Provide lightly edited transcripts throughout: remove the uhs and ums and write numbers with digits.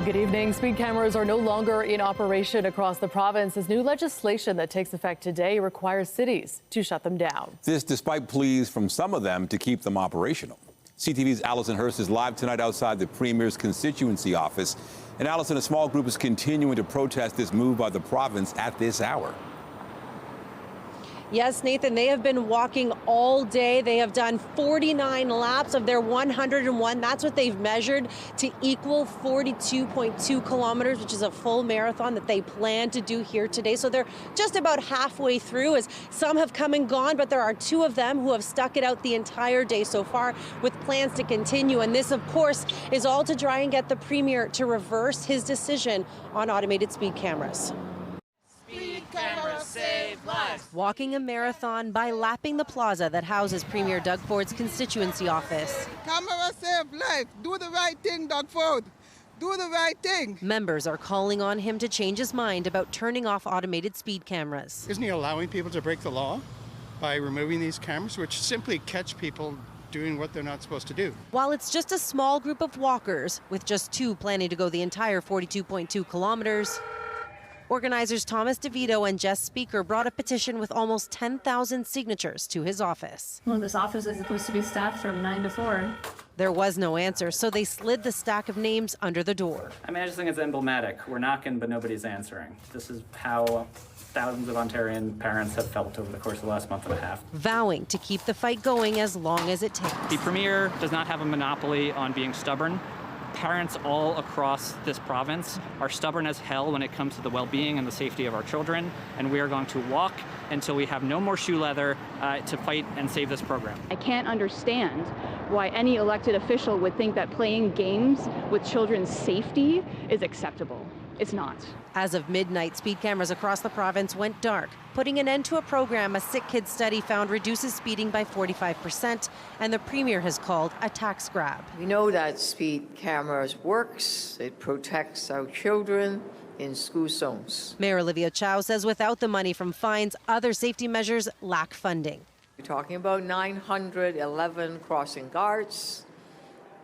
Good evening. Speed cameras are no longer in operation across the province as new legislation that takes effect today requires cities to shut them down. This despite pleas from some of them to keep them operational. CTV's Allison Hurst is live tonight outside the Premier's constituency office. And Allison, a small group is continuing to protest this move by the province at this hour. Yes, Nathan, they have been walking all day. They have done 49 laps of their 101. That's what they've measured to equal 42.2 kilometers, which is a full marathon that they plan to do here today. So they're just about halfway through, as some have come and gone, but there are two of them who have stuck it out the entire day so far with plans to continue. And this, of course, is all to try and get the Premier to reverse his decision on automated speed cameras. Cameras save lives. Walking a marathon by lapping the plaza that houses Premier Doug Ford's constituency office. Cameras save lives. Do the right thing, Doug Ford. Do the right thing. Members are calling on him to change his mind about turning off automated speed cameras. Isn't he allowing people to break the law by removing these cameras, which simply catch people doing what they're not supposed to do? While it's just a small group of walkers, with just two planning to go the entire 42.2 kilometers, organizers Thomas DeVito and Jess Speaker brought a petition with almost 10,000 signatures to his office. Well, this office is supposed to be staffed from 9 to 4. There was no answer, so they slid the stack of names under the door. I mean, I just think it's emblematic. We're knocking, but nobody's answering. This is how thousands of Ontarian parents have felt over the course of the last month and a half. Vowing to keep the fight going as long as it takes. The Premier does not have a monopoly on being stubborn. Parents all across this province are stubborn as hell when it comes to the well-being and the safety of our children, and we are going to walk until we have no more shoe leather to fight and save this program. I can't understand why any elected official would think that playing games with children's safety is acceptable. It's not. As of midnight, speed cameras across the province went dark, putting an end to a program a Sick Kids study found reduces speeding by 45%, and the Premier has called a tax grab. We know that speed cameras works. It protects our children in school zones. Mayor Olivia Chow says without the money from fines, other safety measures lack funding. We're talking about 911 crossing guards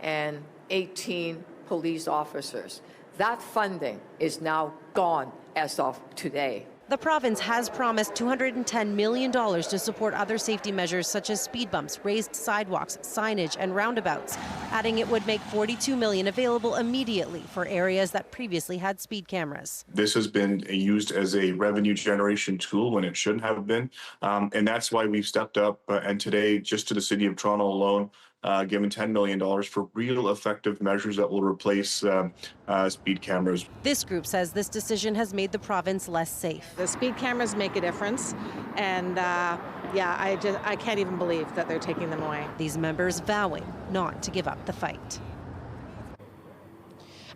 and 18 police officers. That funding is now gone as of today. The province has promised $210 million to support other safety measures such as speed bumps, raised sidewalks, signage, and roundabouts, adding it would make $42 million available immediately for areas that previously had speed cameras. This has been used as a revenue generation tool when it shouldn't have been, and that's why we've stepped up and today, just to the City of Toronto alone, given $10 million for real effective measures that will replace speed cameras. This group says this decision has made the province less safe. The speed cameras make a difference, and I can't even believe that they're taking them away. These members vowing not to give up the fight.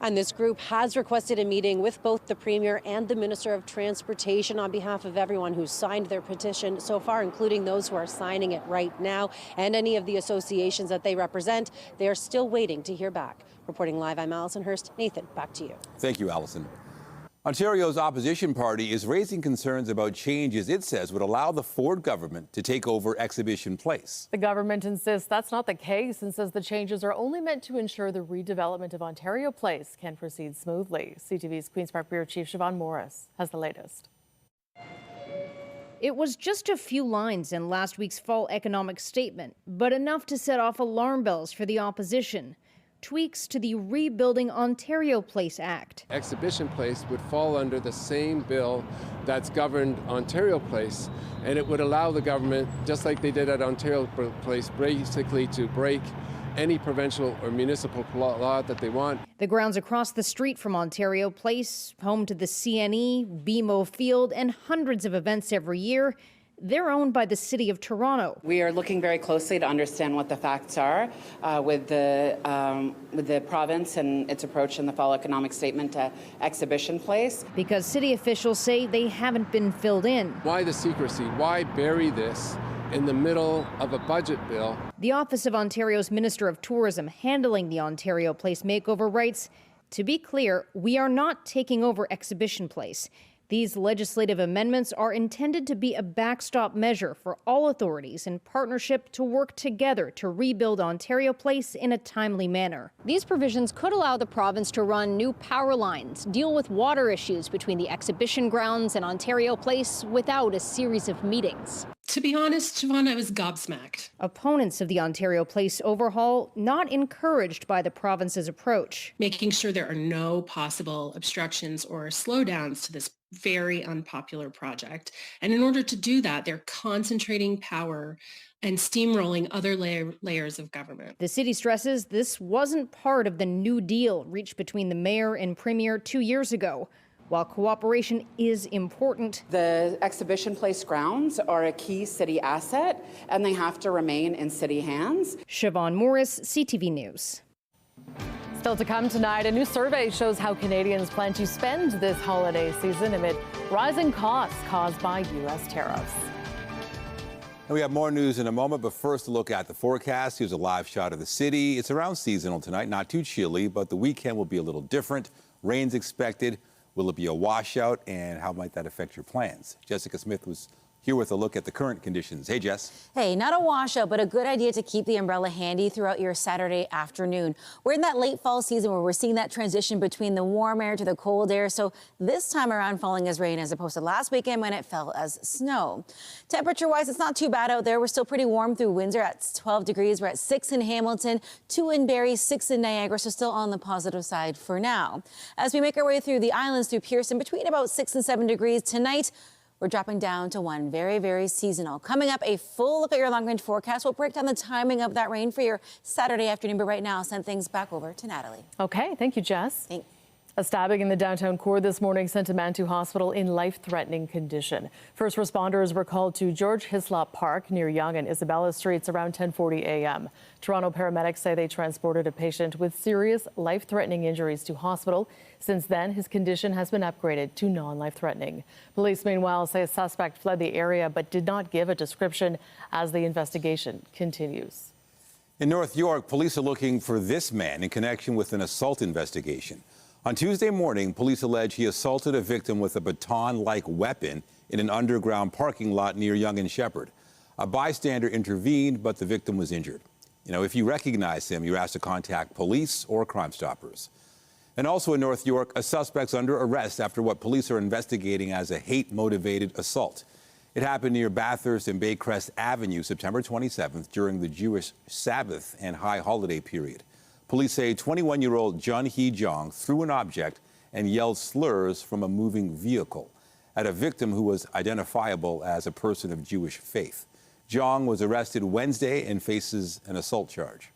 And this group has requested a meeting with both the Premier and the Minister of Transportation on behalf of everyone who's signed their petition so far, including those who are signing it right now, and any of the associations that they represent. They are still waiting to hear back. Reporting live, I'm Allison Hurst. Nathan, back to you. Thank you, Allison. Ontario's opposition party is raising concerns about changes it says would allow the Ford government to take over Exhibition Place. The government insists that's not the case and says the changes are only meant to ensure the redevelopment of Ontario Place can proceed smoothly. CTV's Queen's Park Bureau Chief Siobhan Morris has the latest. It was just a few lines in last week's fall economic statement, but enough to set off alarm bells for the opposition. Tweaks to the Rebuilding Ontario Place Act. Exhibition Place would fall under the same bill that's governed Ontario Place, and it would allow the government, just like they did at Ontario Place, basically to break any provincial or municipal law that they want. The grounds across the street from Ontario Place, home to the CNE, BMO Field, and hundreds of events every year, they're owned by the City of Toronto. We are looking very closely to understand what the facts are with the province and its approach in the fall economic statement to Exhibition Place. Because city officials say they haven't been filled in. Why the secrecy? Why bury this in the middle of a budget bill? The Office of Ontario's Minister of Tourism handling the Ontario Place makeover writes, to be clear, we are not taking over Exhibition Place. These legislative amendments are intended to be a backstop measure for all authorities in partnership to work together to rebuild Ontario Place in a timely manner. These provisions could allow the province to run new power lines, deal with water issues between the exhibition grounds and Ontario Place without a series of meetings. To be honest, Siobhan, I was gobsmacked. Opponents of the Ontario Place overhaul not encouraged by the province's approach. Making sure there are no possible obstructions or slowdowns to this very unpopular project. And in order to do that, they're concentrating power and steamrolling other layers of government. The city stresses this wasn't part of the New Deal reached between the mayor and premier 2 years ago. While cooperation is important, The exhibition place grounds are a key city asset, and they have to remain in city hands. Siobhan Morris, CTV News. Still to come tonight, a new survey shows how Canadians plan to spend this holiday season amid rising costs caused by U.S. tariffs. And we have more news in a moment, but first a look at the forecast. Here's a live shot of the city. It's around seasonal tonight, not too chilly, but the weekend will be a little different. Rain's expected. Will it be a washout, and how might that affect your plans? Jessica Smith was here with a look at the current conditions. Hey, Jess. Hey, not a washout, but a good idea to keep the umbrella handy throughout your Saturday afternoon. We're in that late fall season where we're seeing that transition between the warm air to the cold air. So this time around falling as rain as opposed to last weekend when it fell as snow. Temperature-wise, it's not too bad out there. We're still pretty warm through Windsor at 12 degrees. We're at 6 in Hamilton, 2 in Barrie, 6 in Niagara. So still on the positive side for now. As we make our way through the islands, through Pearson, between about 6 and 7 degrees tonight. We're dropping down to 1, very, very seasonal. Coming up, a full look at your long-range forecast. We'll break down the timing of that rain for your Saturday afternoon. But right now, I'll send things back over to Natalie. Okay, thank you, Jess. Thanks. A stabbing in the downtown core this morning sent a man to hospital in life-threatening condition. First responders were called to George Hislop Park near Yonge and Isabella Streets around 10:40 a.m. Toronto paramedics say they transported a patient with serious life-threatening injuries to hospital. Since then, his condition has been upgraded to non-life-threatening. Police, meanwhile, say a suspect fled the area but did not give a description as the investigation continues. In North York, police are looking for this man in connection with an assault investigation. On Tuesday morning, police allege he assaulted a victim with a baton-like weapon in an underground parking lot near Yonge and Shepherd. A bystander intervened, but the victim was injured. If you recognize him, you're asked to contact police or Crime Stoppers. And also in North York, a suspect's under arrest after what police are investigating as a hate-motivated assault. It happened near Bathurst and Baycrest Avenue, September 27th, during the Jewish Sabbath and high holiday period. Police say 21-year-old Jun Hee Jong threw an object and yelled slurs from a moving vehicle at a victim who was identifiable as a person of Jewish faith. Jong was arrested Wednesday and faces an assault charge.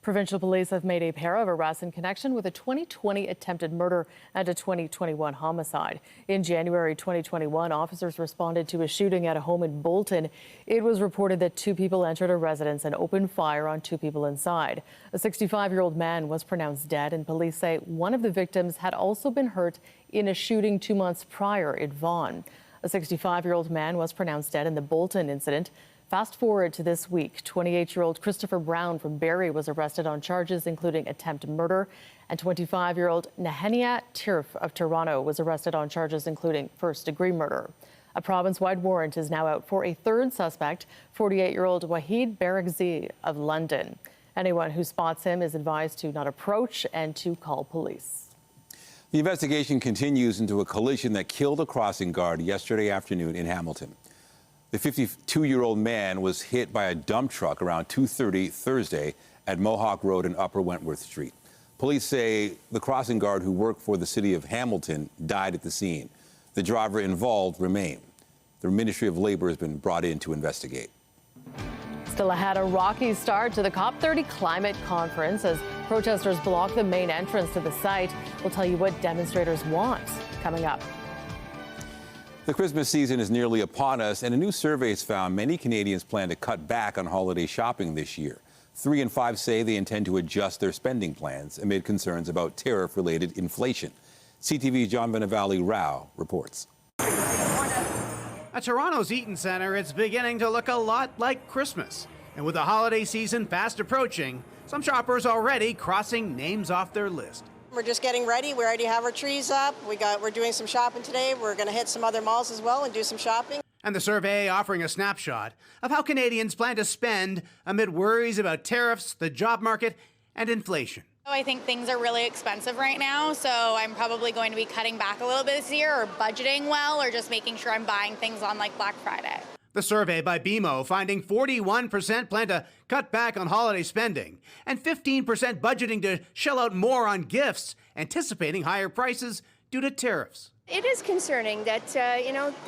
Provincial police have made a pair of arrests in connection with a 2020 attempted murder and a 2021 homicide. In January 2021, officers responded to a shooting at a home in Bolton. It was reported that 2 people entered a residence and opened fire on 2 people inside. A 65-year-old man was pronounced dead, and police say one of the victims had also been hurt in a shooting 2 months prior in Vaughan. A 65-year-old man was pronounced dead in the Bolton incident. Fast forward to this week, 28-year-old Christopher Brown from Barrie was arrested on charges including attempted murder, and 25-year-old Nehenia Tirf of Toronto was arrested on charges including first-degree murder. A province-wide warrant is now out for a third suspect, 48-year-old Wahid Barakzi of London. Anyone who spots him is advised to not approach and to call police. The investigation continues into a collision that killed a crossing guard yesterday afternoon in Hamilton. The 52-year-old man was hit by a dump truck around 2:30 Thursday at Mohawk Road and Upper Wentworth Street. Police say the crossing guard who worked for the city of Hamilton died at the scene. The driver involved remained. The Ministry of Labor has been brought in to investigate. Still ahead, a rocky start to the COP30 climate conference as protesters block the main entrance to the site. We'll tell you what demonstrators want coming up. The Christmas season is nearly upon us, and a new survey has found many Canadians plan to cut back on holiday shopping this year. 3 in 5 say they intend to adjust their spending plans amid concerns about tariff-related inflation. CTV's John Benavalli-Rao reports. At Toronto's Eaton Centre, it's beginning to look a lot like Christmas. And with the holiday season fast approaching, some shoppers already crossing names off their list. We're just getting ready. We already have our trees up. We're doing some shopping today. We're going to hit some other malls as well and do some shopping. And the survey offering a snapshot of how Canadians plan to spend amid worries about tariffs, the job market, and inflation. I think things are really expensive right now, so I'm probably going to be cutting back a little bit this year, or budgeting well, or just making sure I'm buying things on like Black Friday. The survey by BMO finding 41% plan to cut back on holiday spending and 15% budgeting to shell out more on gifts, anticipating higher prices due to tariffs. It is concerning that,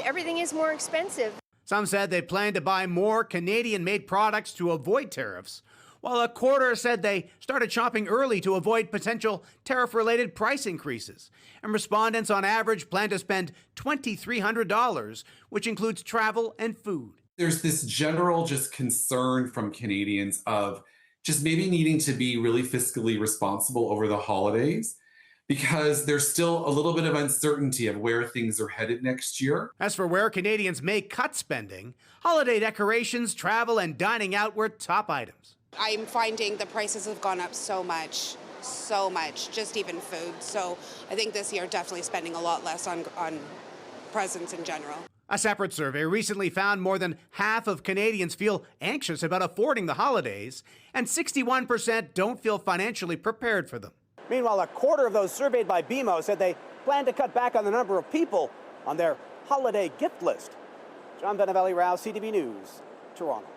everything is more expensive. Some said they plan to buy more Canadian-made products to avoid tariffs, while a quarter said they started shopping early to avoid potential tariff-related price increases. And respondents on average plan to spend $2,300, which includes travel and food. There's this general just concern from Canadians of just maybe needing to be really fiscally responsible over the holidays, because there's still a little bit of uncertainty of where things are headed next year. As for where Canadians may cut spending, holiday decorations, travel, and dining out were top items. I'm finding the prices have gone up so much, just even food. So I think this year definitely spending a lot less on presents in general. A separate survey recently found more than half of Canadians feel anxious about affording the holidays, and 61% don't feel financially prepared for them. Meanwhile, a quarter of those surveyed by BMO said they plan to cut back on the number of people on their holiday gift list. John Benavelli-Rao, CTV News, Toronto.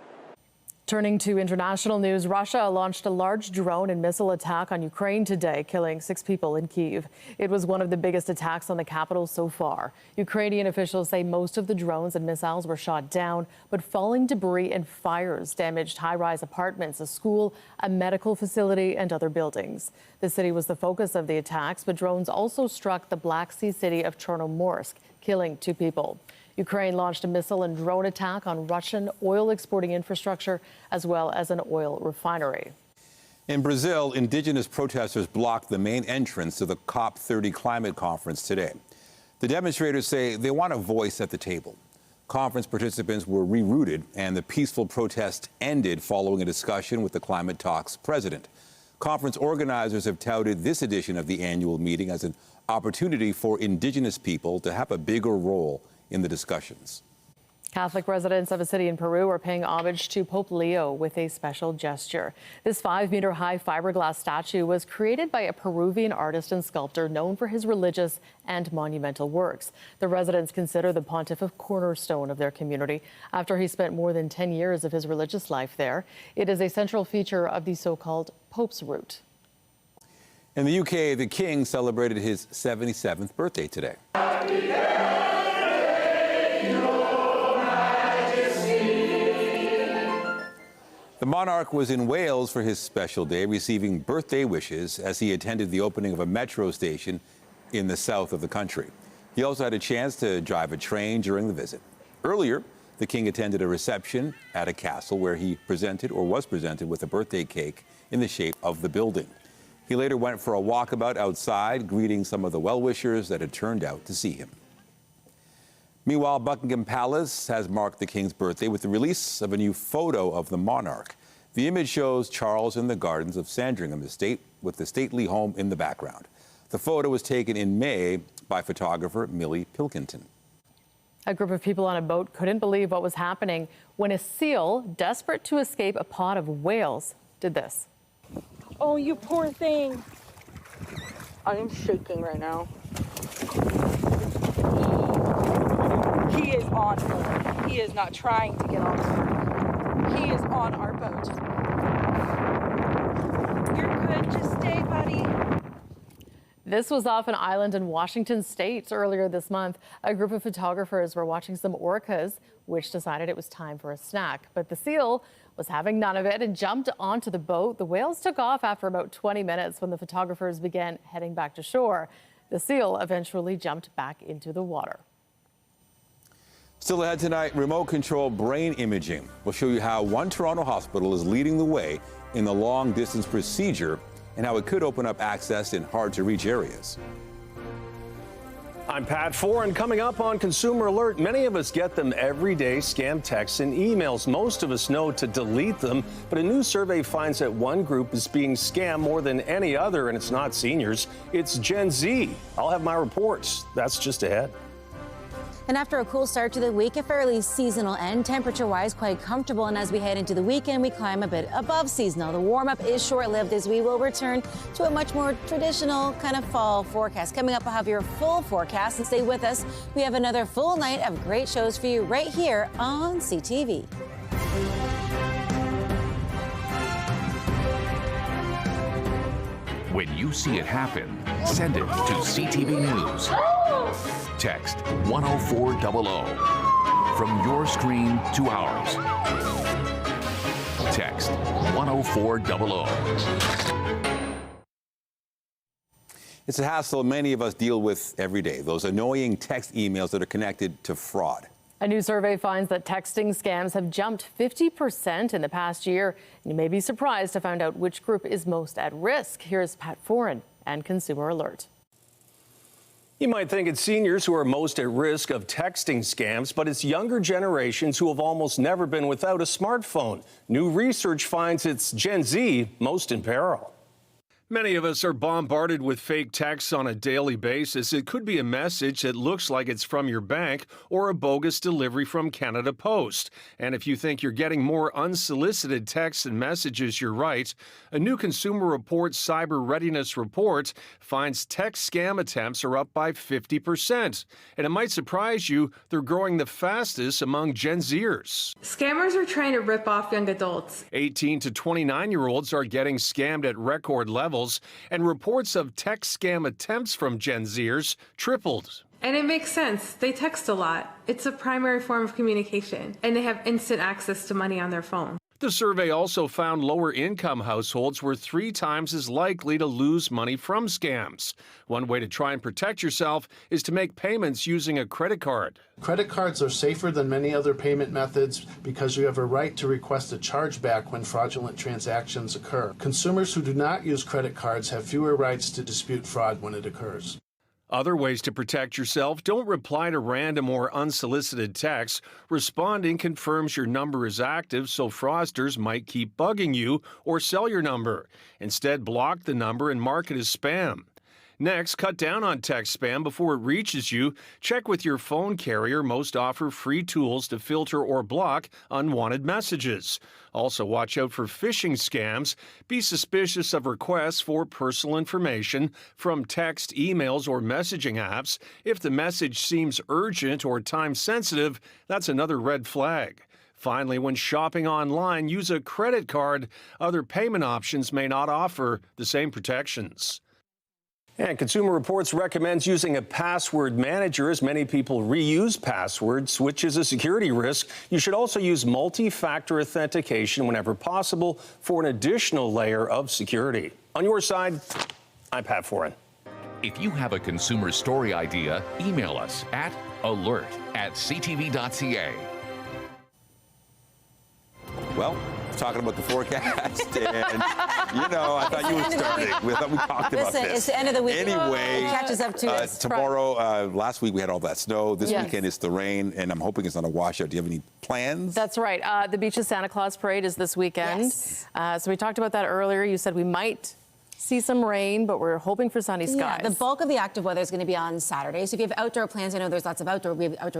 Turning to international news, Russia launched a large drone and missile attack on Ukraine today, killing 6 people in Kyiv. It was one of the biggest attacks on the capital so far. Ukrainian officials say most of the drones and missiles were shot down, but falling debris and fires damaged high-rise apartments, a school, a medical facility, and other buildings. The city was the focus of the attacks, but drones also struck the Black Sea city of Chornomorsk, killing 2 people. Ukraine launched a missile and drone attack on Russian oil-exporting infrastructure, as well as an oil refinery. In Brazil, indigenous protesters blocked the main entrance to the COP30 climate conference today. The demonstrators say they want a voice at the table. Conference participants were rerouted, and the peaceful protest ended following a discussion with the climate talks president. Conference organizers have touted this edition of the annual meeting as an opportunity for indigenous people to have a bigger role in the discussions. Catholic residents of a city in Peru are paying homage to Pope Leo with a special gesture. This 5-meter-high fiberglass statue was created by a Peruvian artist and sculptor known for his religious and monumental works. The residents consider the pontiff a cornerstone of their community after he spent more than 10 years of his religious life there. It is a central feature of the so-called Pope's Route. In the UK, the king celebrated his 77th birthday today. The monarch was in Wales for his special day, receiving birthday wishes as he attended the opening of a metro station in the south of the country. He also had a chance to drive a train during the visit. Earlier, the king attended a reception at a castle where he was presented with a birthday cake in the shape of the building. He later went for a walkabout outside, greeting some of the well-wishers that had turned out to see him. Meanwhile, Buckingham Palace has marked the king's birthday with the release of a new photo of the monarch. The image shows Charles in the gardens of Sandringham Estate with the stately home in the background. The photo was taken in May by photographer Millie Pilkington. A group of people on a boat couldn't believe what was happening when a seal, desperate to escape a pod of whales, did this. Oh, you poor thing. I am shaking right now. He is on board. He is not trying to get on board. He is on our boat. You're good. Just stay, buddy. This was off an island in Washington state earlier this month. A group of photographers were watching some orcas, which decided it was time for a snack. But the seal was having none of it and jumped onto the boat. The whales took off after about 20 minutes when the photographers began heading back to shore. The seal eventually jumped back into the water. Still ahead tonight, remote control brain imaging. We'll show you how one Toronto hospital is leading the way in the long distance procedure and how it could open up access in hard to reach areas. I'm Pat Foran. Coming up on Consumer Alert, many of us get them every day, scam texts and emails. Most of us know to delete them, but a new survey finds that one group is being scammed more than any other, and it's not seniors, it's Gen Z. I'll have my reports. That's just ahead. And after a cool start to the week, a fairly seasonal end, temperature-wise quite comfortable. And as we head into the weekend, we climb a bit above seasonal. The warm-up is short-lived as we will return to a much more traditional kind of fall forecast. Coming up, I'll have your full forecast, and stay with us. We have another full night of great shows for you right here on CTV. When you see it happen, send it to CTV News. Text 10400 from your screen to ours. Text 10400. It's a hassle many of us deal with every day, those annoying text emails that are connected to fraud. A new survey finds that texting scams have jumped 50% in the past year. You may be surprised to find out which group is most at risk. Here's Pat Foran and Consumer Alert. You might think it's seniors who are most at risk of texting scams, but it's younger generations who have almost never been without a smartphone. New research finds it's Gen Z most in peril. Many of us are bombarded with fake texts on a daily basis. It could be a message that looks like it's from your bank or a bogus delivery from Canada Post. And if you think you're getting more unsolicited texts and messages, you're right. A new Consumer Reports Cyber Readiness Report finds text scam attempts are up by 50%. And it might surprise you, they're growing the fastest among Gen Zers. Scammers are trying to rip off young adults. 18 to 29-year-olds are getting scammed at record levels, and reports of text scam attempts from Gen Zers tripled. And it makes sense. They text a lot. It's a primary form of communication, and they have instant access to money on their phone. The survey also found lower-income households were 3 times as likely to lose money from scams. One way to try and protect yourself is to make payments using a credit card. Credit cards are safer than many other payment methods because you have a right to request a chargeback when fraudulent transactions occur. Consumers who do not use credit cards have fewer rights to dispute fraud when it occurs. Other ways to protect yourself: don't reply to random or unsolicited texts. Responding confirms your number is active, so fraudsters might keep bugging you or sell your number. Instead, block the number and mark it as spam. Next, cut down on text spam before it reaches you. Check with your phone carrier. Most offer free tools to filter or block unwanted messages. Also, watch out for phishing scams. Be suspicious of requests for personal information from text, emails, or messaging apps. If the message seems urgent or time-sensitive, that's another red flag. Finally, when shopping online, use a credit card. Other payment options may not offer the same protections. And Consumer Reports recommends using a password manager, as many people reuse passwords, which is a security risk. You should also use multi-factor authentication whenever possible for an additional layer of security. On your side, I'm Pat Foran. If you have a consumer story idea, email us at alert@ctv.ca. Well, talking about the forecast, and I thought you were starting. We thought we talked about this. It's the end of the week. Anyway, it catches up to us. Tomorrow, last week we had all that snow. This Yes. weekend it's the rain, and I'm hoping it's not a washout. Do you have any plans? That's right. The Beaches Santa Claus Parade is this weekend. Yes. So we talked about that earlier. You said we might see some rain, but we're hoping for sunny skies. Yeah, the bulk of the active weather is going to be on Saturday. So if you have outdoor plans, I know there's lots of outdoor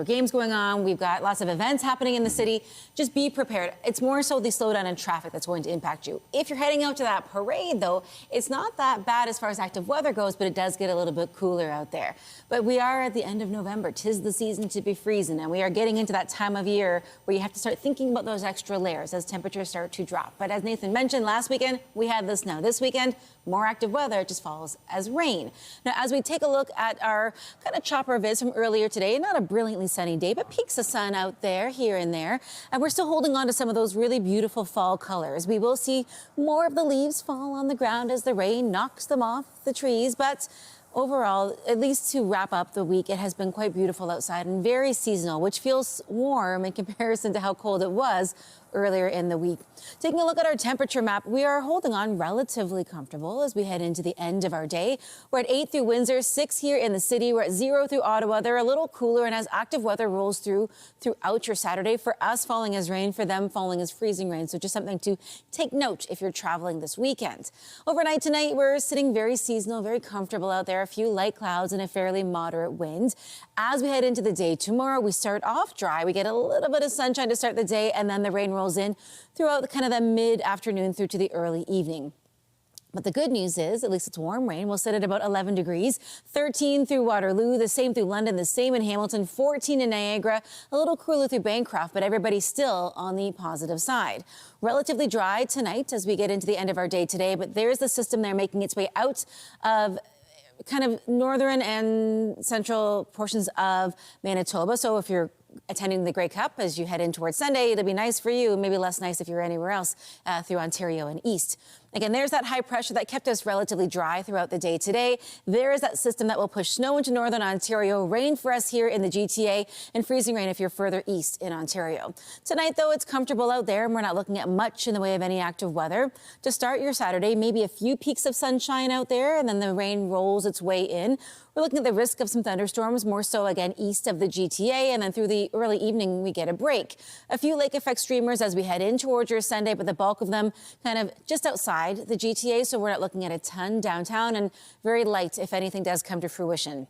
games going on. We've got lots of events happening in the city. Just be prepared. It's more so the slowdown in traffic that's going to impact you. If you're heading out to that parade, though, it's not that bad as far as active weather goes, but it does get a little bit cooler out there. But we are at the end of November. 'Tis the season to be freezing, and we are getting into that time of year where you have to start thinking about those extra layers as temperatures start to drop. But as Nathan mentioned, last weekend we had the snow. This weekend, more active weather, just falls as rain. Now, as we take a look at our kind of chopper viz from earlier today, not a brilliantly sunny day, but peaks of sun out there, here and there. And we're still holding on to some of those really beautiful fall colors. We will see more of the leaves fall on the ground as the rain knocks them off the trees, but overall, at least to wrap up the week, it has been quite beautiful outside and very seasonal, which feels warm in comparison to how cold it was earlier in the week. Taking a look at our temperature map, we are holding on relatively comfortable as we head into the end of our day. We're at 8 through Windsor, 6 here in the city. We're at 0 through Ottawa. They're a little cooler, and as active weather rolls throughout your Saturday, for us falling as rain, for them falling as freezing rain. So just something to take note if you're traveling this weekend. Overnight tonight, we're sitting very seasonal, very comfortable out there. A few light clouds and a fairly moderate wind. As we head into the day tomorrow, we start off dry. We get a little bit of sunshine to start the day, and then the rain rolls in throughout kind of the mid-afternoon through to the early evening. But the good news is, at least it's warm rain. We'll sit at about 11 degrees, 13 through Waterloo, the same through London, the same in Hamilton, 14 in Niagara, a little cooler through Bancroft, but everybody's still on the positive side. Relatively dry tonight as we get into the end of our day today, but there's the system there making its way out of kind of northern and central portions of Manitoba. So if you're attending the Grey Cup as you head in towards Sunday, it'll be nice for you, maybe less nice if you're anywhere else through Ontario and east. Again, there's that high pressure that kept us relatively dry throughout the day today. There is that system that will push snow into northern Ontario, rain for us here in the GTA, and freezing rain if you're further east in Ontario. Tonight, though, it's comfortable out there, and we're not looking at much in the way of any active weather. To start your Saturday, maybe a few peaks of sunshine out there, and then the rain rolls its way in. We're looking at the risk of some thunderstorms, more so again east of the GTA, and then through the early evening, we get a break. A few lake effect streamers as we head in towards your Sunday, but the bulk of them kind of just outside the GTA, so we're not looking at a ton downtown, and very light if anything does come to fruition.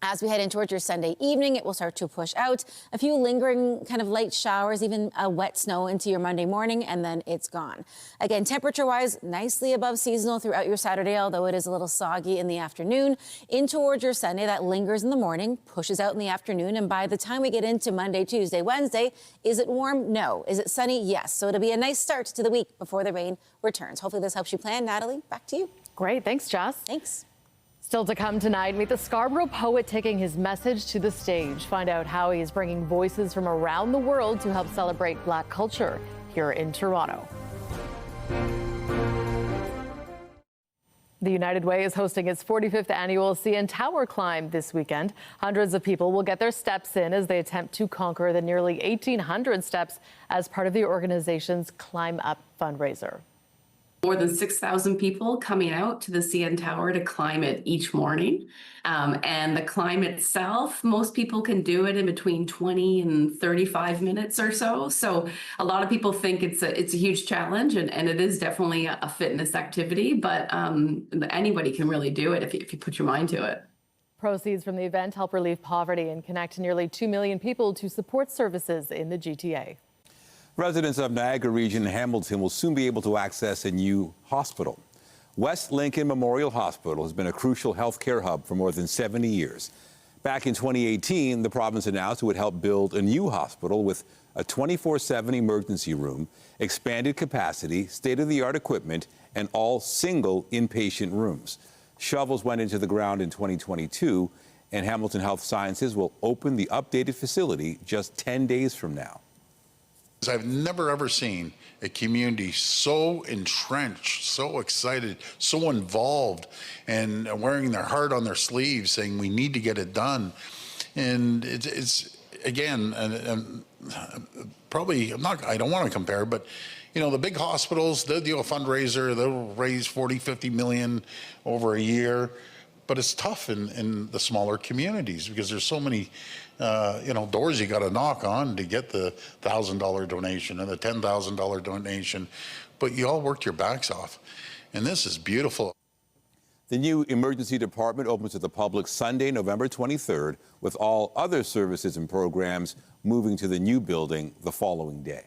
As we head in towards your Sunday evening, it will start to push out. A few lingering kind of light showers, even a wet snow into your Monday morning, and then it's gone. Again, temperature-wise, nicely above seasonal throughout your Saturday, although it is a little soggy in the afternoon. In towards your Sunday, that lingers in the morning, pushes out in the afternoon, and by the time we get into Monday, Tuesday, Wednesday, is it warm? No. Is it sunny? Yes. So it'll be a nice start to the week before the rain returns. Hopefully this helps you plan. Natalie, back to you. Great. Thanks, Jess. Thanks. Still to come tonight, meet the Scarborough poet taking his message to the stage. Find out how he is bringing voices from around the world to help celebrate Black culture here in Toronto. The United Way is hosting its 45th annual CN Tower climb this weekend. Hundreds of people will get their steps in as they attempt to conquer the nearly 1,800 steps as part of the organization's Climb Up fundraiser. More than 6,000 people coming out to the CN Tower to climb it each morning. And the climb itself, most people can do it in between 20 and 35 minutes or so. So a lot of people think it's a huge challenge, and it is definitely a fitness activity, but anybody can really do it if you put your mind to it. Proceeds from the event help relieve poverty and connect nearly 2 million people to support services in the GTA. Residents of Niagara Region and Hamilton will soon be able to access a new hospital. West Lincoln Memorial Hospital has been a crucial health care hub for more than 70 years. Back in 2018, the province announced it would help build a new hospital with a 24/7 emergency room, expanded capacity, state-of-the-art equipment, and all single inpatient rooms. Shovels went into the ground in 2022, and Hamilton Health Sciences will open the updated facility just 10 days from now. I've never ever seen a community so entrenched, so excited, so involved, and wearing their heart on their sleeves, saying we need to get it done. And it's again, probably I don't want to compare, but you know, the big hospitals, they'll do a fundraiser, they'll raise 40, 50 million over a year. But it's tough in the smaller communities because there's so many, doors you got to knock on to get the $1,000 donation and the $10,000 donation. But you all worked your backs off. And this is beautiful. The new emergency department opens to the public Sunday, November 23rd, with all other services and programs moving to the new building the following day.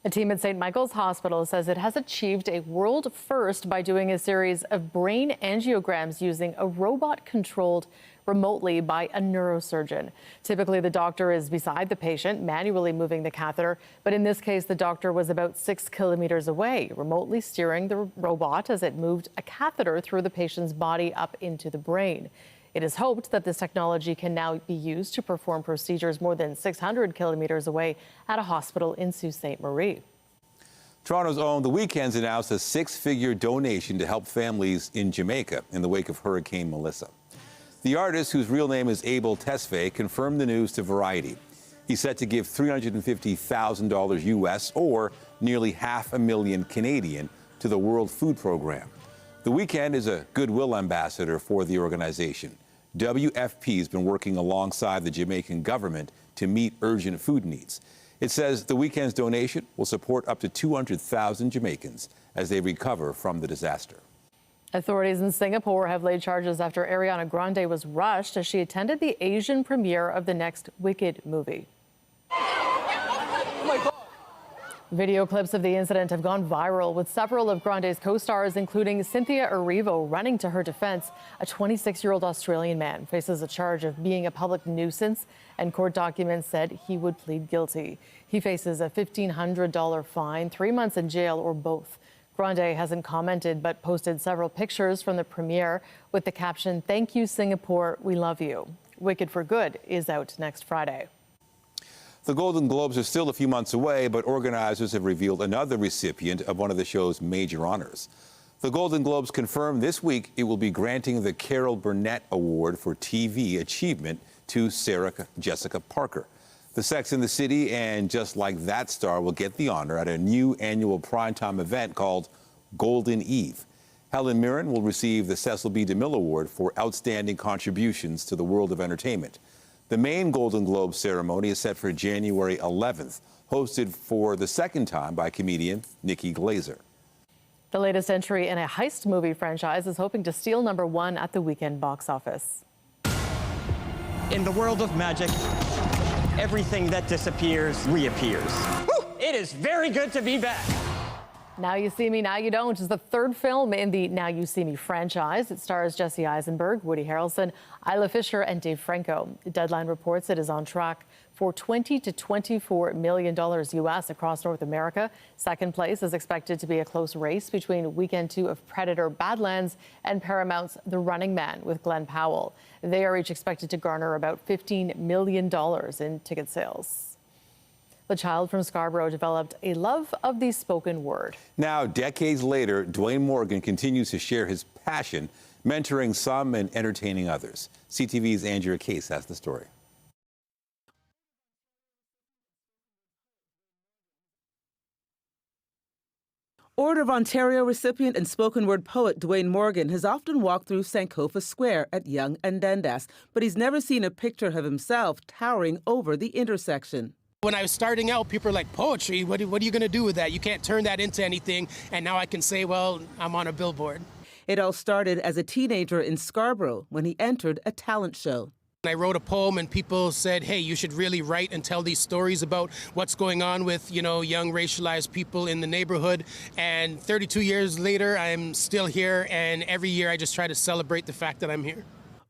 A team at St. Michael's Hospital says it has achieved a world first by doing a series of brain angiograms using a robot controlled remotely by a neurosurgeon. Typically, the doctor is beside the patient, manually moving the catheter, but in this case, the doctor was about 6 kilometers away, remotely steering the robot as it moved a catheter through the patient's body up into the brain. It is hoped that this technology can now be used to perform procedures more than 600 kilometers away at a hospital in Sault Ste. Marie. Toronto's own The Weeknd's announced a 6-figure donation to help families in Jamaica in the wake of Hurricane Melissa. The artist, whose real name is Abel Tesfaye, confirmed the news to Variety. He's set to give $350,000 US, or nearly $500,000 Canadian, to the World Food Program. The Weekend is a goodwill ambassador for the organization. WFP has been working alongside the Jamaican government to meet urgent food needs. It says the Weekend's donation will support up to 200,000 Jamaicans as they recover from the disaster. Authorities in Singapore have laid charges after Ariana Grande was rushed as she attended the Asian premiere of the next Wicked movie. Video clips of the incident have gone viral, with several of Grande's co-stars, including Cynthia Erivo, running to her defense. A 26-year-old Australian man faces a charge of being a public nuisance, and court documents said he would plead guilty. He faces a $1,500 fine, 3 months in jail, or both. Grande hasn't commented, but posted several pictures from the premiere with the caption, "Thank you, Singapore, we love you." Wicked for Good is out next Friday. The Golden Globes are still a few months away, but organizers have revealed another recipient of one of the show's major honors. The Golden Globes confirmed this week it will be granting the Carol Burnett Award for TV Achievement to Sarah Jessica Parker. The Sex and the City and Just Like That star will get the honor at a new annual primetime event called Golden Eve. Helen Mirren will receive the Cecil B. DeMille Award for outstanding contributions to the world of entertainment. The main Golden Globe ceremony is set for January 11th, hosted for the second time by comedian Nikki Glaser. The latest entry in a heist movie franchise is hoping to steal #1 at the Weekend box office. In the world of magic, everything that disappears reappears. It is very good to be back. Now You See Me, Now You Don't is the third film in the Now You See Me franchise. It stars Jesse Eisenberg, Woody Harrelson, Isla Fisher, and Dave Franco. Deadline reports it is on track for $20 to $24 million US across North America. Second place is expected to be a close race between Weekend 2 of Predator Badlands and Paramount's The Running Man with Glenn Powell. They are each expected to garner about $15 million in ticket sales. The child from Scarborough developed a love of the spoken word. Now, decades later, Dwayne Morgan continues to share his passion, mentoring some and entertaining others. CTV's Andrea Case has the story. Order of Ontario recipient and spoken word poet Dwayne Morgan has often walked through Sankofa Square at Yonge and Dundas, but he's never seen a picture of himself towering over the intersection. When I was starting out, people were like, poetry, what are you going to do with that? You can't turn that into anything. And now I can say, well, I'm on a billboard. It all started as a teenager in Scarborough when he entered a talent show. I wrote a poem and people said, hey, you should really write and tell these stories about what's going on with, young racialized people in the neighborhood. And 32 years later, I'm still here. And every year I just try to celebrate the fact that I'm here.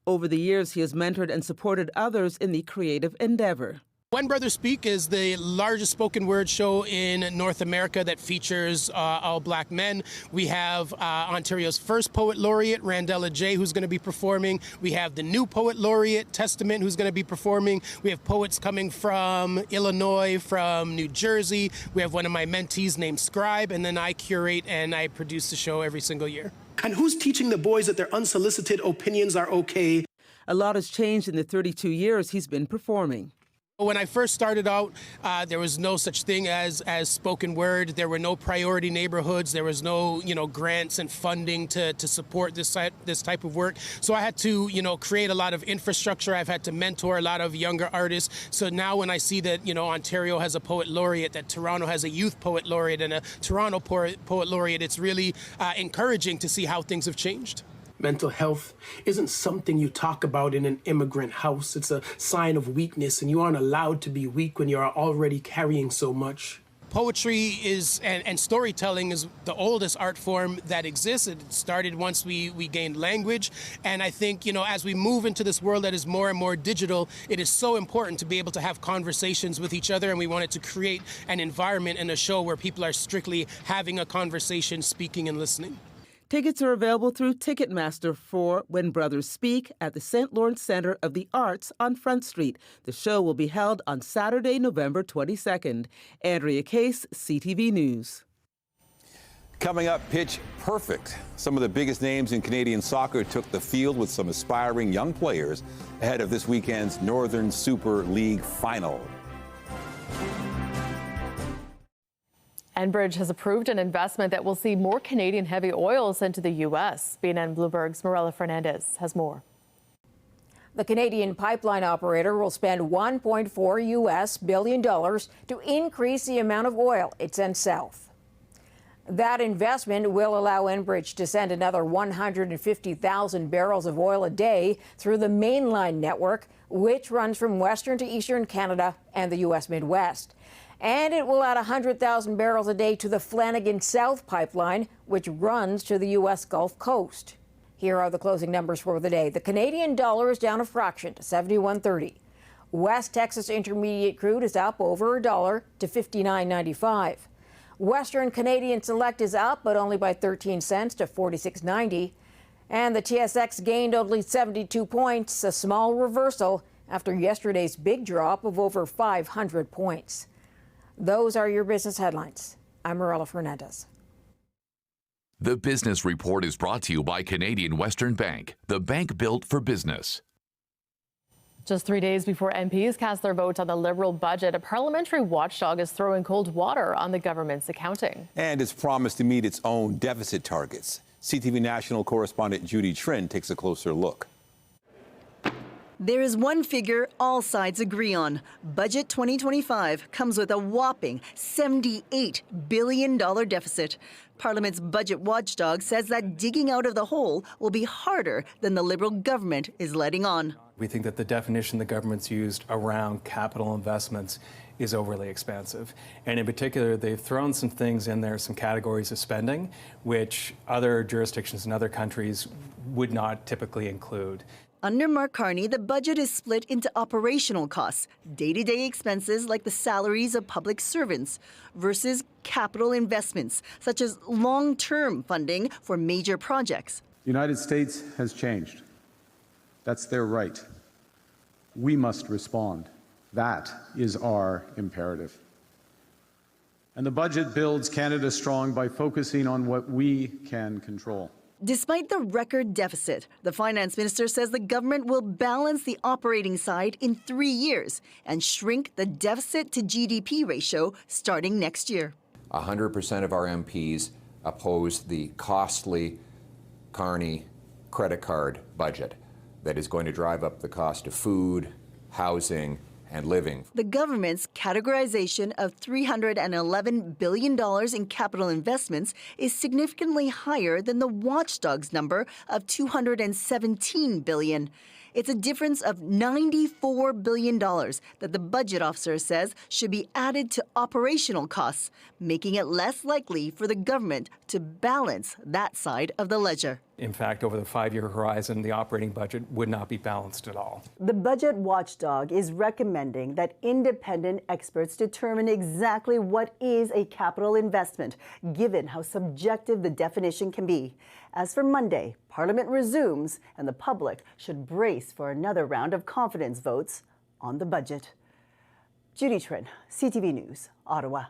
Over the years, he has mentored and supported others in the creative endeavor. When Brothers Speak is the largest spoken word show in North America that features all black men. We have Ontario's first poet laureate, Randella J., who's going to be performing. We have the new poet laureate, Testament, who's going to be performing. We have poets coming from Illinois, from New Jersey. We have one of my mentees named Scribe, and then I curate and I produce the show every single year. And who's teaching the boys that their unsolicited opinions are okay? A lot has changed in the 32 years he's been performing. When I first started out, there was no such thing as spoken word. There were no priority neighborhoods. There was no, grants and funding to support this type of work. So I had to, create a lot of infrastructure. I've had to mentor a lot of younger artists. So now when I see that, Ontario has a poet laureate, that Toronto has a youth poet laureate and a Toronto poet laureate, it's really encouraging to see how things have changed. Mental health isn't something you talk about in an immigrant house. It's a sign of weakness, and you aren't allowed to be weak when you are already carrying so much. Poetry is and storytelling is the oldest art form that exists. It started once we gained language. And I think, as we move into this world that is more and more digital, it is so important to be able to have conversations with each other. And we wanted to create an environment and a show where people are strictly having a conversation, speaking and listening. Tickets are available through Ticketmaster for When Brothers Speak at the St. Lawrence Centre of the Arts on Front Street. The show will be held on Saturday, November 22nd. Andrea Case, CTV News. Coming up, Pitch Perfect. Some of the biggest names in Canadian soccer took the field with some aspiring young players ahead of this weekend's Northern Super League final. Enbridge has approved an investment that will see more Canadian heavy oil sent to the U.S. BNN Bloomberg's Marella Fernandez has more. The Canadian pipeline operator will spend $1.4 billion to increase the amount of oil it sends south. That investment will allow Enbridge to send another 150,000 barrels of oil a day through the Mainline network, which runs from Western to Eastern Canada and the U.S. Midwest. And it will add 100,000 barrels a day to the Flanagan South pipeline, which runs to the U.S. Gulf Coast. Here are the closing numbers for the day. The Canadian dollar is down a fraction to 71.30. West Texas Intermediate crude is up over $1 to 59.95. Western Canadian Select is up, but only by 13 cents to 46.90. And the TSX gained only 72 points, a small reversal after yesterday's big drop of over 500 points. Those are your business headlines. I'm Marella Fernandez. The Business Report is brought to you by Canadian Western Bank, the bank built for business. Just 3 days before MPs cast their votes on the Liberal budget, a parliamentary watchdog is throwing cold water on the government's accounting. And it's promised to meet its own deficit targets. CTV national correspondent Judy Trinh takes a closer look. There is one figure all sides agree on. Budget 2025 comes with a whopping $78 billion deficit. Parliament's budget watchdog says that digging out of the hole will be harder than the Liberal government is letting on. We think that the definition the government's used around capital investments is overly expansive. And in particular, they've thrown some things in there, some categories of spending, which other jurisdictions in other countries would not typically include. Under Mark Carney, the budget is split into operational costs, day-to-day expenses like the salaries of public servants, versus capital investments, such as long-term funding for major projects. The United States has changed. That's their right. We must respond. That is our imperative. And the budget builds Canada strong by focusing on what we can control. Despite the record deficit, the finance minister says the government will balance the operating side in 3 years and shrink the deficit to GDP ratio starting next year. 100% of our MPs opposed the costly Carney credit card budget that is going to drive up the cost of food, housing, and living. The government's categorization of $311 billion in capital investments is significantly higher than the watchdog's number of $217 billion. It's a difference of $94 billion that the budget officer says should be added to operational costs, making it less likely for the government to balance that side of the ledger. In fact, over the 5-year horizon, the operating budget would not be balanced at all. The budget watchdog is recommending that independent experts determine exactly what is a capital investment, given how subjective the definition can be. As for Monday, Parliament resumes, and the public should brace for another round of confidence votes on the budget. Judy Trinh, CTV News, Ottawa.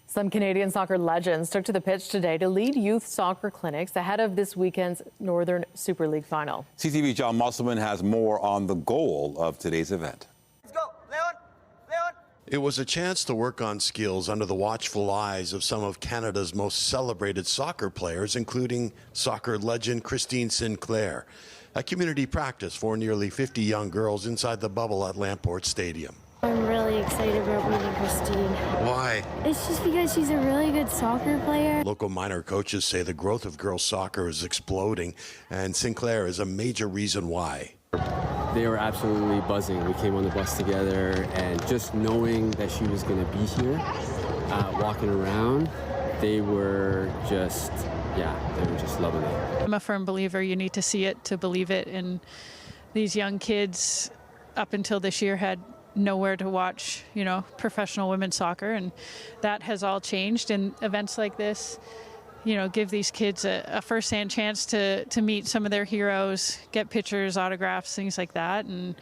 Some Canadian soccer legends took to the pitch today to lead youth soccer clinics ahead of this weekend's Northern Super League final. CTV's John Musselman has more on the goal of today's event. It was a chance to work on skills under the watchful eyes of some of Canada's most celebrated soccer players, including soccer legend Christine Sinclair. A community practice for nearly 50 young girls inside the bubble at Lamport Stadium. I'm really excited about meeting Christine. Why? It's just because she's a really good soccer player. Local minor coaches say the growth of girls soccer is exploding, and Sinclair is a major reason why. They were absolutely buzzing. We came on the bus together, and just knowing that she was going to be here, walking around, they were just loving it. I'm a firm believer you need to see it to believe it, and these young kids up until this year had nowhere to watch, professional women's soccer, and that has all changed. And events like this, give these kids a first-hand chance to meet some of their heroes, get pictures, autographs, things like that. And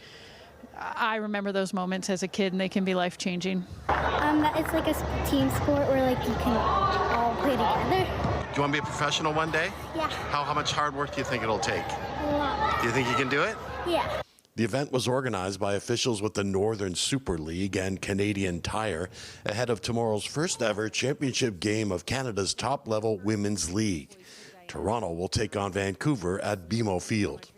I remember those moments as a kid, and they can be life-changing. It's like a team sport where you can all play together. Do you want to be a professional one day? Yeah. How much hard work do you think it'll take? A lot. Do you think you can do it? Yeah. The event was organized by officials with the Northern Super League and Canadian Tire ahead of tomorrow's first ever championship game of Canada's top-level women's league. Toronto will take on Vancouver at BMO Field.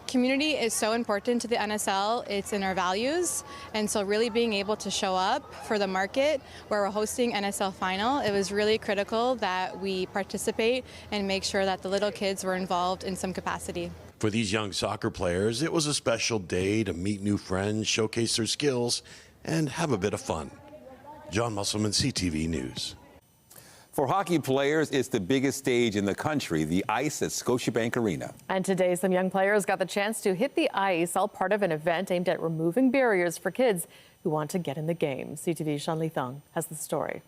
Community is so important to the NSL. It's in our values. And so really being able to show up for the market where we're hosting NSL final, it was really critical that we participate and make sure that the little kids were involved in some capacity. For these young soccer players, it was a special day to meet new friends, showcase their skills, and have a bit of fun. John Musselman, CTV News. For hockey players, it's the biggest stage in the country, the ice at Scotiabank Arena. And today, some young players got the chance to hit the ice, all part of an event aimed at removing barriers for kids who want to get in the game. CTV's Shanli Thung has the story.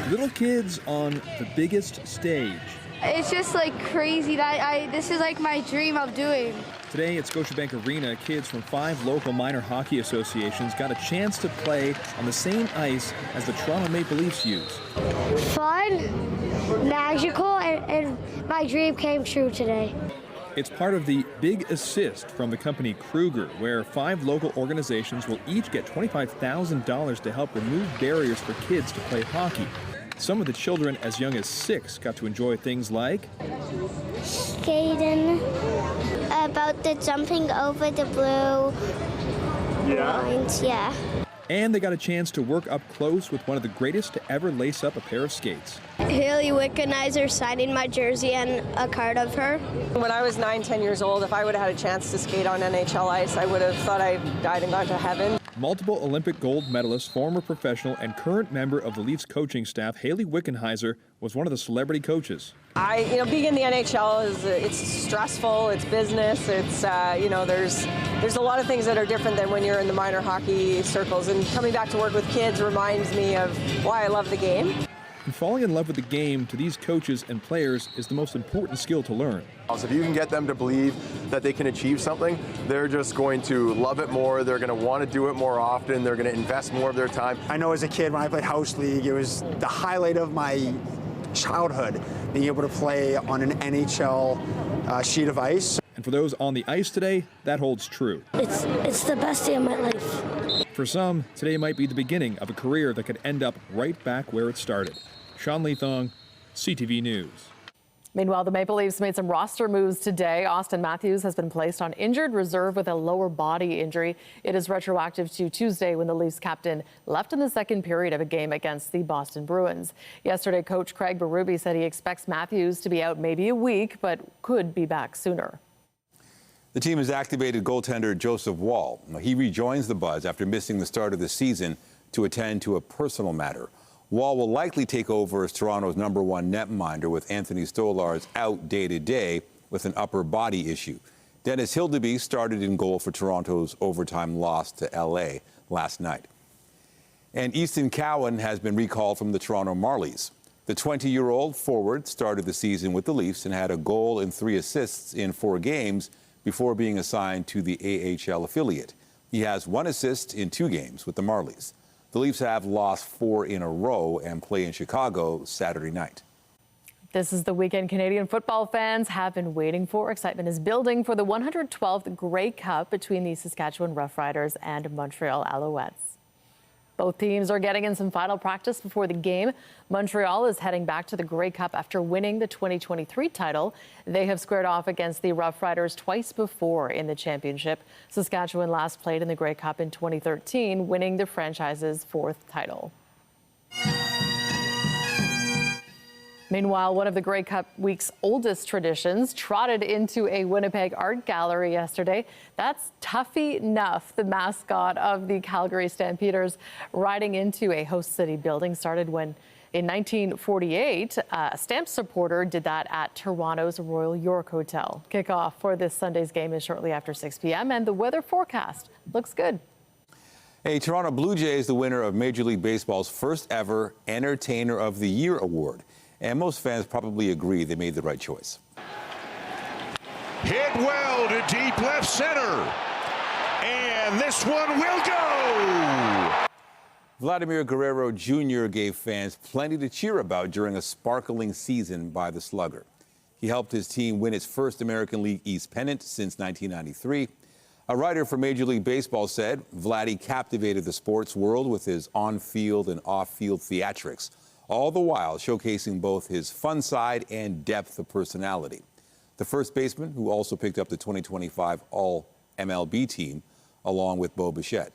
Little kids on the biggest stage. It's just like crazy that this is like my dream of doing. Today at Scotiabank Arena, kids from 5 local minor hockey associations got a chance to play on the same ice as the Toronto Maple Leafs use. Fun, magical, and my dream came true today. It's part of the Big Assist from the company Kruger, where 5 local organizations will each get $25,000 to help remove barriers for kids to play hockey. Some of the children as young as 6 got to enjoy things like skating, about the jumping over the blue lines, yeah. And they got a chance to work up close with one of the greatest to ever lace up a pair of skates. Haley Wickenheiser signing my jersey and a card of her. When I was 9-10 years old, if I would have had a chance to skate on NHL ice, I would have thought I died and gone to heaven. Multiple Olympic gold medalist, former professional, and current member of the Leafs coaching staff, Haley Wickenheiser, was one of the celebrity coaches. Being in the NHL it's stressful, it's business, it's there's a lot of things that are different than when you're in the minor hockey circles. And coming back to work with kids reminds me of why I love the game. And falling in love with the game to these coaches and players is the most important skill to learn. So if you can get them to believe that they can achieve something, they're just going to love it more. They're going to want to do it more often. They're going to invest more of their time. I know as a kid when I played house league, it was the highlight of my childhood, being able to play on an NHL sheet of ice. And for those on the ice today, that holds true. It's the best day of my life. For some, today might be the beginning of a career that could end up right back where it started. Shanli Thong, CTV News. Meanwhile, the Maple Leafs made some roster moves today. Austin Matthews has been placed on injured reserve with a lower body injury. It is retroactive to Tuesday when the Leafs captain left in the second period of a game against the Boston Bruins. Yesterday, coach Craig Berube said he expects Matthews to be out maybe a week, but could be back sooner. The team has activated goaltender Joseph Woll. He rejoins the Buds after missing the start of the season to attend to a personal matter. Woll will likely take over as Toronto's #1 netminder with Anthony Stolarz out day-to-day with an upper body issue. Dennis Hildeby started in goal for Toronto's overtime loss to L.A. last night. And Easton Cowan has been recalled from the Toronto Marlies. The 20-year-old forward started the season with the Leafs and had a goal and 3 assists in 4 games before being assigned to the AHL affiliate. He has 1 assist in 2 games with the Marlies. The Leafs have lost 4 in a row and play in Chicago Saturday night. This is the weekend Canadian football fans have been waiting for. Excitement is building for the 112th Grey Cup between the Saskatchewan Roughriders and Montreal Alouettes. Both teams are getting in some final practice before the game. Montreal is heading back to the Grey Cup after winning the 2023 title. They have squared off against the Roughriders twice before in the championship. Saskatchewan last played in the Grey Cup in 2013, winning the franchise's 4th title. Meanwhile, one of the Grey Cup week's oldest traditions trotted into a Winnipeg art gallery yesterday. That's Tuffy Nuff, the mascot of the Calgary Stampeders, riding into a host city building. Started when, in 1948, a Stamps supporter did that at Toronto's Royal York Hotel. Kickoff for this Sunday's game is shortly after 6 p.m., and the weather forecast looks good. A Toronto Blue Jay is the winner of Major League Baseball's first ever Entertainer of the Year award. And most fans probably agree they made the right choice. Hit well to deep left center. And this one will go. Vladimir Guerrero Jr. gave fans plenty to cheer about during a sparkling season by the Slugger. He helped his team win its first American League East pennant since 1993. A writer for Major League Baseball said Vladdy captivated the sports world with his on-field and off-field theatrics, all the while showcasing both his fun side and depth of personality. The first baseman, who also picked up the 2025 All-MLB team, along with Bo Bichette.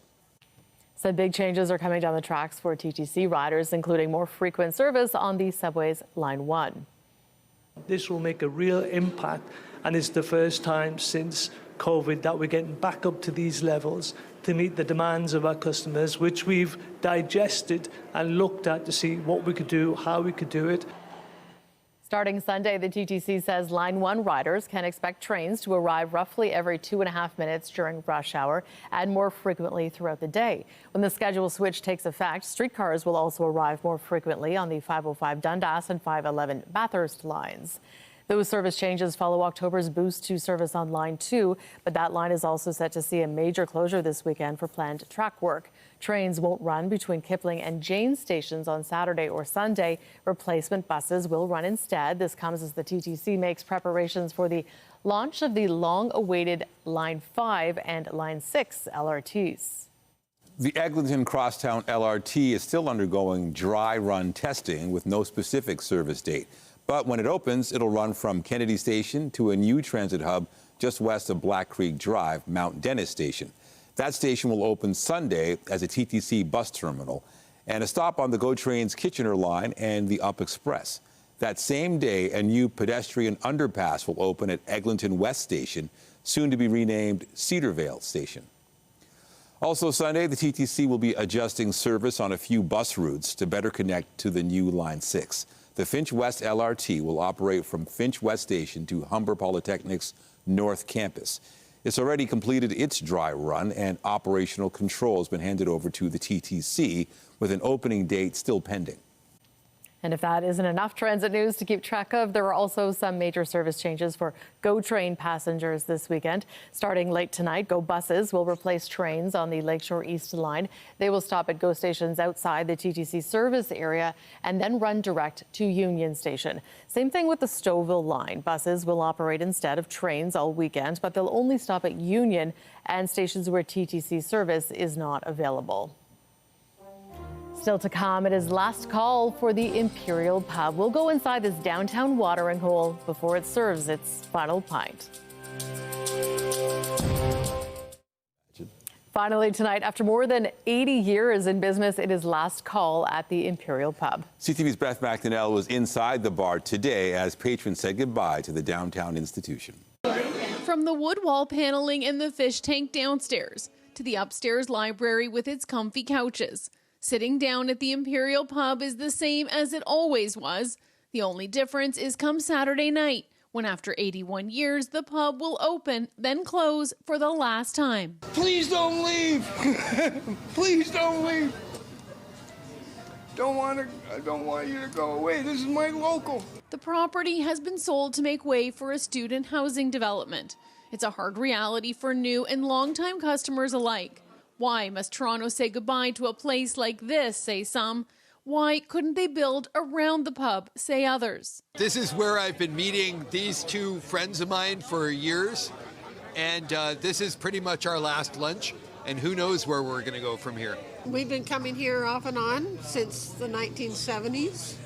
Some big changes are coming down the tracks for TTC riders, including more frequent service on the subway's Line 1. This will make a real impact, and it's the first time since COVID that we're getting back up to these levels to meet the demands of our customers, which we've digested and looked at to see what we could do, how we could do it. Starting Sunday, the TTC says Line 1 riders can expect trains to arrive roughly every 2.5 minutes during rush hour and more frequently throughout the day. When the schedule switch takes effect, streetcars will also arrive more frequently on the 505 Dundas and 511 Bathurst lines. Those service changes follow October's boost to service on Line 2, but that line is also set to see a major closure this weekend for planned track work. Trains won't run between Kipling and Janes stations on Saturday or Sunday. Replacement buses will run instead. This comes as the TTC makes preparations for the launch of the long-awaited Line 5 and Line 6 LRTs. The Eglinton Crosstown LRT is still undergoing dry run testing with no specific service date. But when it opens, it'll run from Kennedy Station to a new transit hub just west of Black Creek Drive, Mount Dennis Station. That station will open Sunday as a TTC bus terminal and a stop on the GO Train's Kitchener line and the Up Express. That same day, a new pedestrian underpass will open at Eglinton West Station, soon to be renamed Cedarvale Station. Also Sunday, the TTC will be adjusting service on a few bus routes to better connect to the new Line 6. The Finch West LRT will operate from Finch West Station to Humber Polytechnic's North Campus. It's already completed its dry run, and operational control has been handed over to the TTC, with an opening date still pending. And if that isn't enough transit news to keep track of, there are also some major service changes for GO Train passengers this weekend. Starting late tonight, GO buses will replace trains on the Lakeshore East line. They will stop at GO stations outside the TTC service area and then run direct to Union Station. Same thing with the Stouffville line. Buses will operate instead of trains all weekend, but they'll only stop at Union and stations where TTC service is not available. Still to come, it is last call for the Imperial Pub. We'll go inside this downtown watering hole before it serves its final pint. Finally tonight, after more than 80 years in business, it is last call at the Imperial Pub. CTV's Beth McDonnell was inside the bar today as patrons said goodbye to the downtown institution. From the wood wall paneling in the fish tank downstairs to the upstairs library with its comfy couches, sitting down at the Imperial Pub is the same as it always was. The only difference is come Saturday night, when after 81 years, the pub will open, then close for the last time. Please don't leave. Please don't leave. I don't want you to go away. This is my local. The property has been sold to make way for a student housing development. It's a hard reality for new and longtime customers alike. Why must Toronto say goodbye to a place like this, say some? Why couldn't they build around the pub, say others? This is where I've been meeting these two friends of mine for years, and this is pretty much our last lunch, and who knows where we're going to go from here. We've been coming here off and on since the 1970s.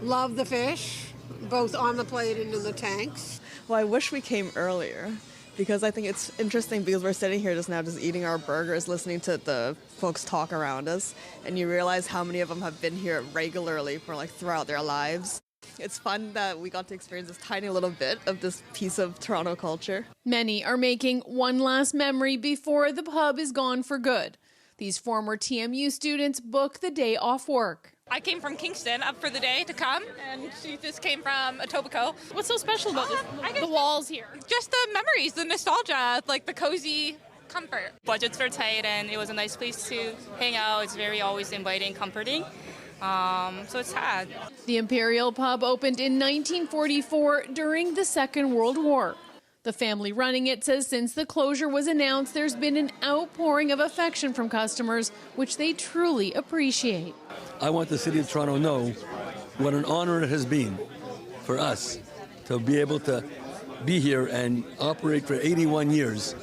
Love the fish, both on the plate and in the tanks. Well, I wish we came earlier, because I think it's interesting because we're sitting here just now just eating our burgers, listening to the folks talk around us, and you realize how many of them have been here regularly for throughout their lives. It's fun that we got to experience this tiny little bit of this piece of Toronto culture. Many are making one last memory before the pub is gone for good. These former TMU students book the day off work. I came from Kingston up for the day to come, and she just came from Etobicoke. What's so special about this? The walls here. Just the memories, the nostalgia, the cozy comfort. Budgets were tight, and it was a nice place to hang out. It's very always inviting, comforting. So it's sad. The Imperial Pub opened in 1944 during the Second World War. The family running it says since the closure was announced, there's been an outpouring of affection from customers, which they truly appreciate. I want the City of Toronto to know what an honor it has been for us to be able to be here and operate for 81 years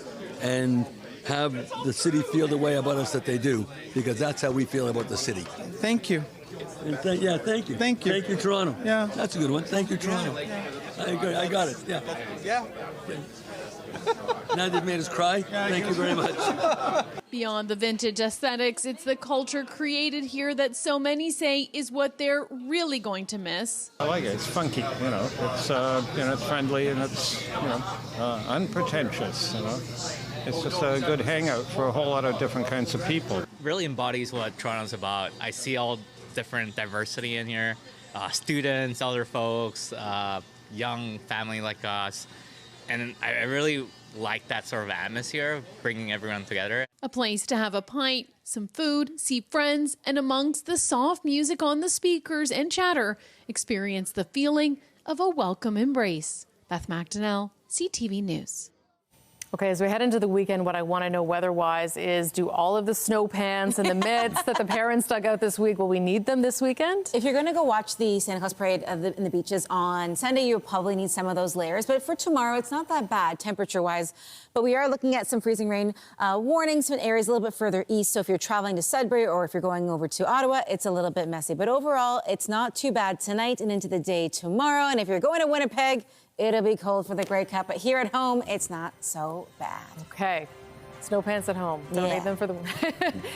and have the city feel the way about us that they do, because that's how we feel about the city. Thank you. And thank you. Thank you. Thank you, Toronto. Yeah. That's a good one. Thank you, Toronto. I got it. Yeah. Yeah. Now they've made us cry. Thank you very much. Beyond the vintage aesthetics, it's the culture created here that so many say is what they're really going to miss. I like it. It's funky, It's it's friendly and it's unpretentious. It's just a good hangout for a whole lot of different kinds of people. Really embodies what Toronto's about. I see all different diversity in here. Students, elder folks, young family like us. And I really like that sort of atmosphere, bringing everyone together. A place to have a pint, some food, see friends, and amongst the soft music on the speakers and chatter, experience the feeling of a welcome embrace. Beth McDonnell, CTV News. Okay, as we head into the weekend, what I want to know weather-wise is, do all of the snow pans and the mitts that the parents dug out this week, will we need them this weekend? If you're going to go watch the Santa Claus Parade in the beaches on Sunday, you'll probably need some of those layers. But for tomorrow, it's not that bad temperature-wise. But we are looking at some freezing rain warnings in areas a little bit further east. So if you're traveling to Sudbury or if you're going over to Ottawa, it's a little bit messy. But overall, it's not too bad tonight and into the day tomorrow. And if you're going to Winnipeg, it'll be cold for the Grey Cup, but here at home, it's not so bad. Okay. Snow pants at home. Don't need them for the...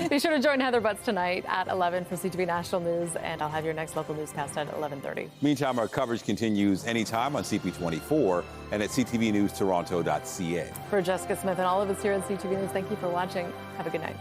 Be sure to join Heather Butts tonight at 11 for CTV National News, and I'll have your next local newscast at 11:30. Meantime, our coverage continues anytime on CP24 and at ctvnewstoronto.ca. For Jessica Smith and all of us here at CTV News, thank you for watching. Have a good night.